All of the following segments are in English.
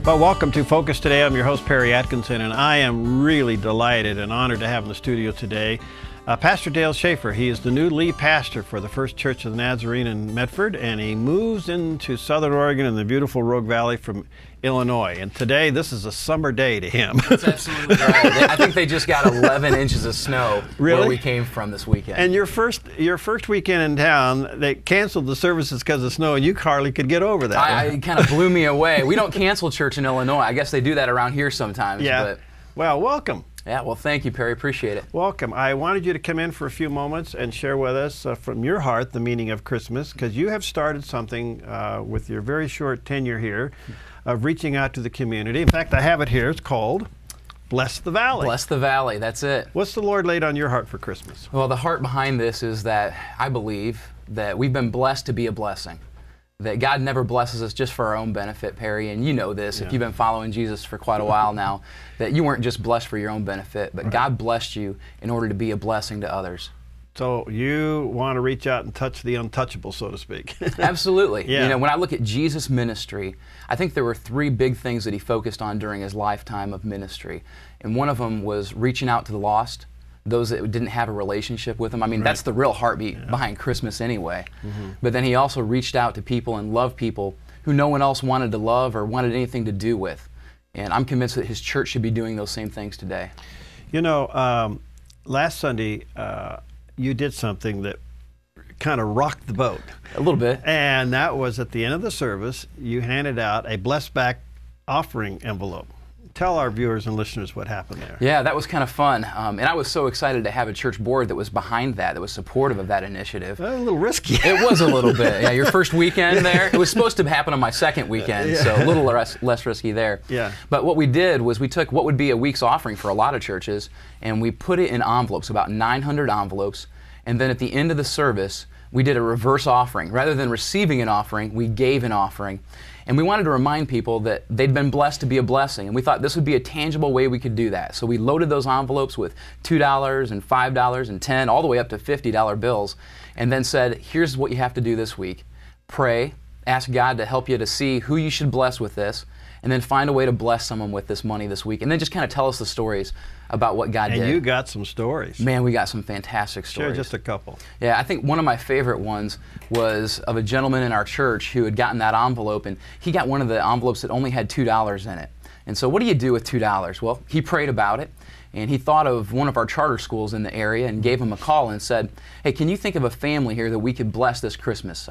Well, welcome to Focus Today. I'm your host, Perry Atkinson, and I am really delighted and honored to have in the studio today Pastor Dale Schaeffer. He is the new lead pastor for the First Church of the Nazarene in Medford, and he moves into Southern Oregon in the beautiful Rogue Valley from Illinois. And today, this is a summer day to him. That's absolutely right. I think they just got 11 inches of snow where we came from this weekend. And your first weekend in town, they canceled the services because of snow, and you hardly could get over that. It kind of blew me away. We don't cancel church in Illinois. I guess they do that around here sometimes. Yeah. But well, welcome. Yeah, well, thank you, Perry. Appreciate it. Welcome. I wanted you to come in for a few moments and share with us from your heart the meaning of Christmas, because you have started something with your very short tenure here of reaching out to the community. In fact, I have it here. It's called Bless the Valley. Bless the Valley. That's it. What's the Lord laid on your heart for Christmas? Well, the heart behind this is that I believe that we've been blessed to be a blessing. That God never blesses us just for our own benefit, Perry, and you know this, if you've been following Jesus for quite a while now, that you weren't just blessed for your own benefit, but God blessed you in order to be a blessing to others. So you want to reach out and touch the untouchable, so to speak. Absolutely. Yeah. You know, when I look at Jesus' ministry, I think there were three big things that he focused on during his lifetime of ministry. And one of them was reaching out to the lost, those that didn't have a relationship with him. I mean, that's the real heartbeat behind Christmas anyway. But then he also reached out to people and loved people who no one else wanted to love or wanted anything to do with. And I'm convinced that his church should be doing those same things today. You know, last Sunday, you did something that kind of rocked the boat. A little bit. And that was at the end of the service, you handed out a blessed back offering envelope. Tell our viewers and listeners what happened there. Yeah, that was kind of fun. And I was so excited to have a church board that was behind that was supportive of that initiative. A little risky. It was a little bit. Yeah, your first weekend there. It was supposed to happen on my second weekend, so a little less risky there. Yeah. But what we did was we took what would be a week's offering for a lot of churches, and we put it in envelopes, about 900 envelopes, and then at the end of the service, we did a reverse offering. Rather than receiving an offering, we gave an offering. And we wanted to remind people that they'd been blessed to be a blessing, and we thought this would be a tangible way we could do that. So we loaded those envelopes with $2 and $5 and $10, all the way up to $50 bills, and then said, here's what you have to do this week. Pray, ask God to help you to see who you should bless with this, and then find a way to bless someone with this money this week, and then just kind of tell us the stories about what God did. And you got some stories. Man, we got some fantastic stories. Share just a couple. Yeah, I think one of my favorite ones was of a gentleman in our church who had gotten that envelope, and he got one of the envelopes that only had $2 in it. And so what do you do with $2? Well, he prayed about it, and he thought of one of our charter schools in the area and gave him a call and said, hey, can you think of a family here that we could bless this Christmas?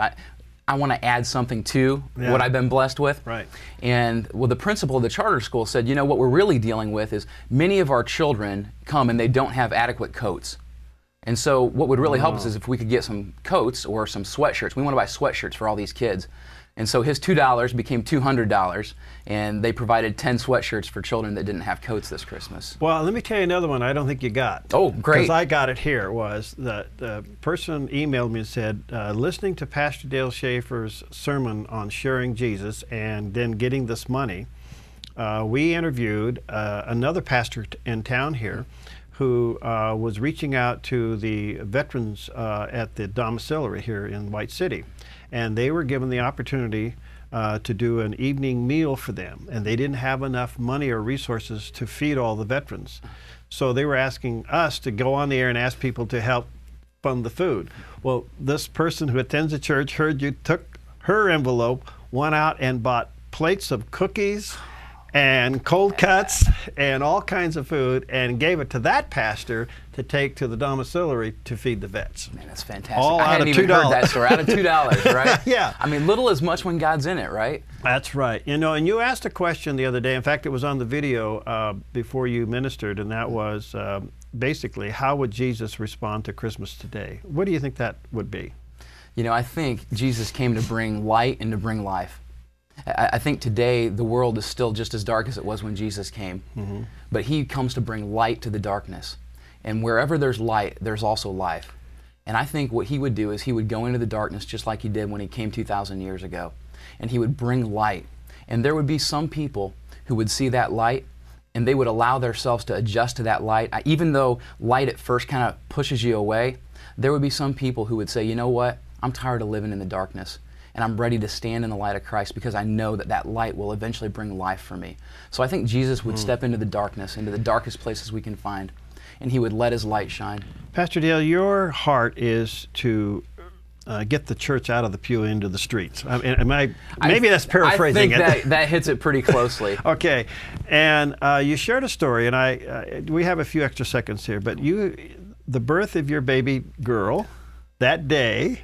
I want to add something to what I've been blessed with. Right. And well, the principal of the charter school said, you know, what we're really dealing with is many of our children come and they don't have adequate coats. And so what would really help us is if we could get some coats or some sweatshirts. We want to buy sweatshirts for all these kids. And so his $2 became $200, and they provided 10 sweatshirts for children that didn't have coats this Christmas. Well, let me tell you another one I don't think you got. Oh, great. Because I got it here. Was that the person emailed me and said, listening to Pastor Dale Schaeffer's sermon on sharing Jesus and then getting this money, we interviewed another pastor in town here who was reaching out to the veterans at the domiciliary here in White City. And they were given the opportunity to do an evening meal for them. And they didn't have enough money or resources to feed all the veterans. So they were asking us to go on the air and ask people to help fund the food. Well, this person who attends the church heard you took her envelope, went out and bought plates of cookies and cold cuts and all kinds of food, and gave it to that pastor to take to the domiciliary to feed the vets. Man, that's fantastic. All I hadn't even heard that story. Out of $2, right? Yeah. I mean, little is much when God's in it, right? That's right. You know, and you asked a question the other day. In fact, it was on the video before you ministered, and that was basically, how would Jesus respond to Christmas today? What do you think that would be? You know, I think Jesus came to bring light and to bring life. I think today the world is still just as dark as it was when Jesus came. But he comes to bring light to the darkness. And wherever there's light, there's also life. And I think what he would do is he would go into the darkness just like he did when he came 2,000 years ago. And he would bring light. And there would be some people who would see that light and they would allow themselves to adjust to that light. Even though light at first kind of pushes you away, there would be some people who would say, you know what, I'm tired of living in the darkness. and I'm ready to stand in the light of Christ because I know that that light will eventually bring life for me. So I think Jesus would step into the darkness, into the darkest places we can find, and he would let his light shine. Pastor Dale, your heart is to get the church out of the pew into the streets. Maybe that's paraphrasing it. I think that hits it pretty closely. Okay, and you shared a story, and we have a few extra seconds here, but the birth of your baby girl, that day,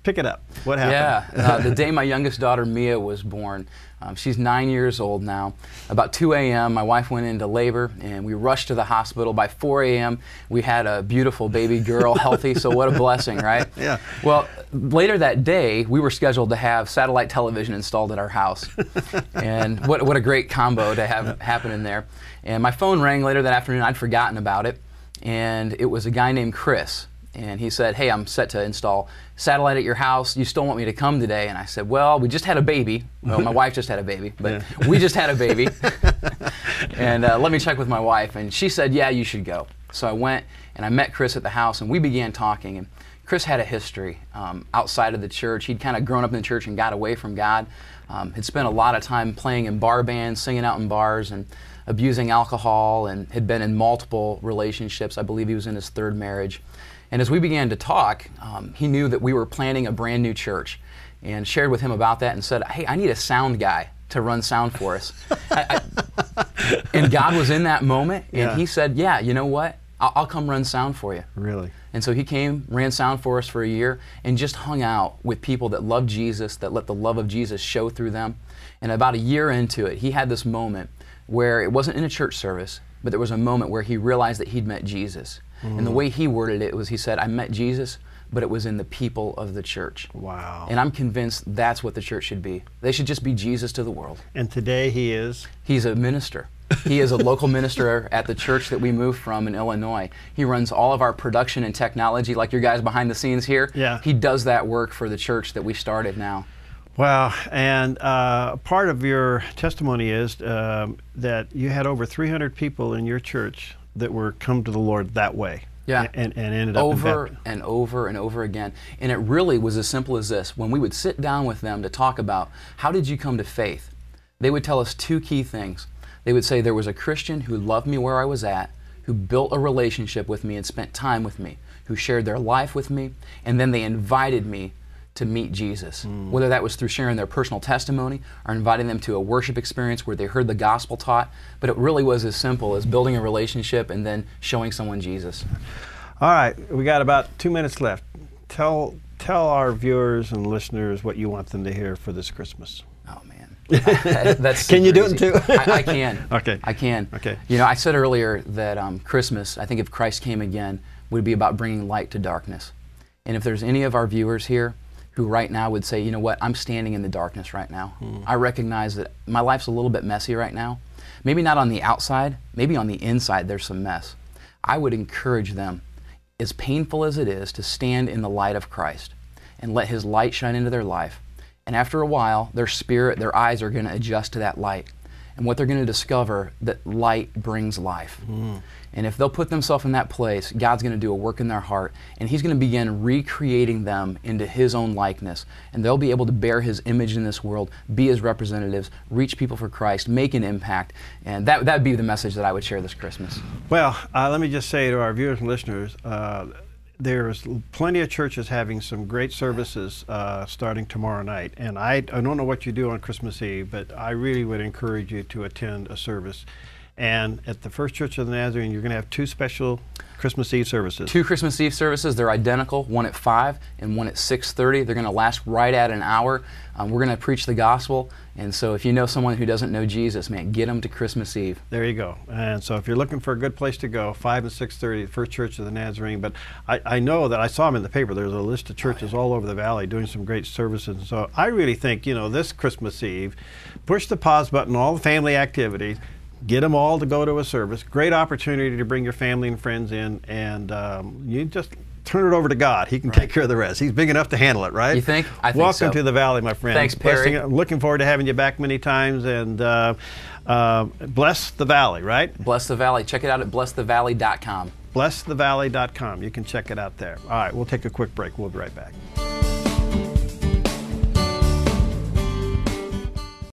pick it up. What happened? Yeah, the day my youngest daughter, Mia, was born. She's 9 years old now. About 2 a.m., my wife went into labor, and we rushed to the hospital. By 4 a.m., we had a beautiful baby girl, healthy, so what a blessing, right? Yeah. Well, later that day, we were scheduled to have satellite television installed at our house. And what a great combo to have happen in there. And my phone rang later that afternoon. I'd forgotten about it, and it was a guy named Chris. And he said, hey, I'm set to install satellite at your house. You still want me to come today? And I said, well, we just had a baby. Well, my wife just had a baby, but we just had a baby. And let me check with my wife. And she said, yeah, you should go. So I went and I met Chris at the house, and we began talking. And Chris had a history outside of the church. He'd kind of grown up in the church and got away from God. Had spent a lot of time playing in bar bands, singing out in bars, and abusing alcohol, and had been in multiple relationships. I believe he was in his third marriage. And as we began to talk, he knew that we were planning a brand new church, and shared with him about that and said, hey, I need a sound guy to run sound for us. And God was in that moment, and he said, yeah, you know what? I'll come run sound for you. Really? And so he came, ran sound for us for a year, and just hung out with people that loved Jesus, that let the love of Jesus show through them. And about a year into it, he had this moment where it wasn't in a church service, but there was a moment where he realized that he'd met Jesus. And the way he worded it was, he said, I met Jesus, but it was in the people of the church. Wow. And I'm convinced that's what the church should be. They should just be Jesus to the world. And today he is? He's a minister. He is a local minister at the church that we moved from in Illinois. He runs all of our production and technology, like your guys behind the scenes here. Yeah. He does that work for the church that we started now. Wow, and part of your testimony is that you had over 300 people in your church that were come to the Lord that way. Yeah. And ended up over and over and over again. And it really was as simple as this. When we would sit down with them to talk about, how did you come to faith? They would tell us two key things. They would say, there was a Christian who loved me where I was at, who built a relationship with me and spent time with me, who shared their life with me, and then they invited me to meet Jesus. Whether that was through sharing their personal testimony or inviting them to a worship experience where they heard the gospel taught, but it really was as simple as building a relationship and then showing someone Jesus. All right, we got about 2 minutes left. Tell our viewers and listeners what you want them to hear for this Christmas. Oh man. That's can you do easy. it too? I can. Okay. I can. Okay. You know, I said earlier that Christmas, I think if Christ came again, would be about bringing light to darkness. And if there's any of our viewers here who right now would say, you know what, I'm standing in the darkness right now. I recognize that my life's a little bit messy right now. Maybe not on the outside, maybe on the inside there's some mess. I would encourage them, as painful as it is, to stand in the light of Christ and let His light shine into their life. And after a while, their spirit, their eyes are going to adjust to that light. And what they're going to discover, that light brings life. And if they'll put themselves in that place, God's going to do a work in their heart, and He's going to begin recreating them into His own likeness. And they'll be able to bear His image in this world, be His representatives, reach people for Christ, make an impact. And that would be the message that I would share this Christmas. Well, let me just say to our viewers and listeners, there's plenty of churches having some great services starting tomorrow night. And I don't know what you do on Christmas Eve, but I really would encourage you to attend a service. And at the First Church of the Nazarene, you're going to have two special Christmas Eve services. Two Christmas Eve services. They're identical, one at 5 and one at 6:30. They're going to last right at an hour. We're going to preach the gospel. And so if you know someone who doesn't know Jesus, man, get them to Christmas Eve. There you go. And so if you're looking for a good place to go, 5 and 6:30, First Church of the Nazarene. But I know that I saw them in the paper. There's a list of churches all over the valley doing some great services. And so I really think, you know, this Christmas Eve, push the pause button, all the family activities, get them all to go to a service. Great opportunity to bring your family and friends in, and you just turn it over to God. He can take care of the rest. He's big enough to handle it, right? You think? I think Welcome so. to the Valley, my friend. Thanks, Perry. Looking forward to having you back many times, and bless the Valley, right? Bless the Valley. Check it out at blessthevalley.com. blessthevalley.com. You can check it out there. All right, we'll take a quick break. We'll be right back.